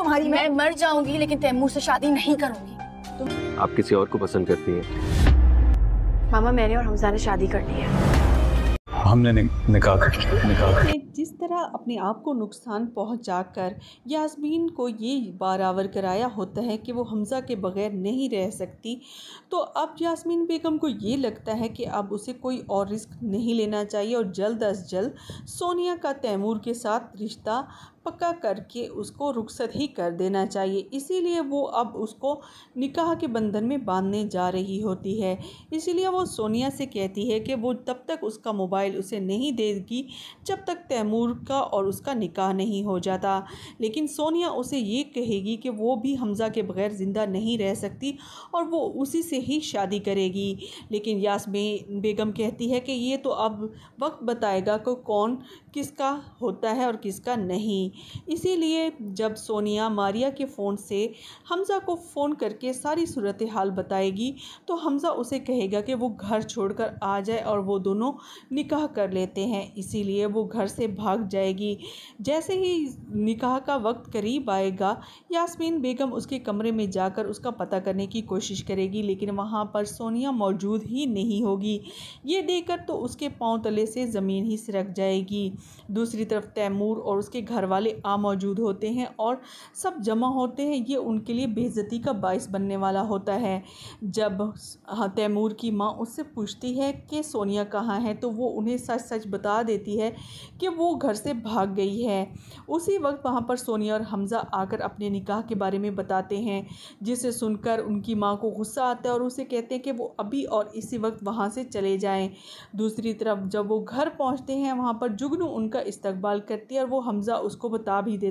तुम्हारी। मैं मर जाऊंगी लेकिन तैमूर से शादी नहीं करूंगी। आप किसी और को पसंद करती हैं? मामा, मैंने और हमजा ने शादी कर ली है। हमने निकाह जिस तरह अपने आप को नुकसान पहुंचाकर यास्मीन को ये बारावर कराया होता है कि वो हमज़ा के बगैर नहीं रह सकती, तो अब यास्मीन बेगम को ये लगता है कि अब उसे कोई और रिस्क नहीं लेना चाहिए और जल्द अज जल्द सोनिया का तैमूर के साथ रिश्ता पक्का करके उसको रुखसत ही कर देना चाहिए। इसीलिए वो अब उसको निकाह के बंधन में बांधने जा रही होती है। इसीलिए वो सोनिया से कहती है कि वो तब तक उसका मोबाइल उसे नहीं देगी जब तक तैमूर का और उसका निकाह नहीं हो जाता। लेकिन सोनिया उसे ये कहेगी कि वो भी हमज़ा के बगैर ज़िंदा नहीं रह सकती और वो उसी से ही शादी करेगी। लेकिन यास्मीन बेगम कहती है कि ये तो अब वक्त बताएगा कि कौन किसका होता है और किसका नहीं। इसीलिए जब सोनिया मारिया के फ़ोन से हमज़ा को फ़ोन करके सारी सूरत हाल बताएगी तो हमज़ा उसे कहेगा कि वो घर छोड़कर आ जाए और वो दोनों निकाह कर लेते हैं। इसीलिए वो घर से भाग जाएगी। जैसे ही निकाह का वक्त करीब आएगा, यास्मीन बेगम उसके कमरे में जाकर उसका पता करने की कोशिश करेगी, लेकिन वहाँ पर सोनिया मौजूद ही नहीं होगी। ये देखकर तो उसके पाँव तले से ज़मीन ही सिरक जाएगी। दूसरी तरफ तैमूर और उसके घर वाले आ मौजूद होते हैं और सब जमा होते हैं। ये उनके लिए बेइज्जती का बाइस बनने वाला होता है। जब तैमूर की माँ उससे पूछती है कि सोनिया कहाँ है, तो वो उन्हें सच सच बता देती है कि वो घर से भाग गई है। उसी वक्त वहाँ पर सोनिया और हमज़ा आकर अपने निकाह के बारे में बताते हैं, जिसे सुनकर उनकी माँ को गुस्सा आता है और उसे कहते हैं कि वो अभी और इसी वक्त वहाँ से चले जाएं। दूसरी तरफ जब वो घर पहुँचते हैं, वहाँ पर जुगनू उनका इस्तकबाल करती है और वो हमज़ा उसको बता भी देता है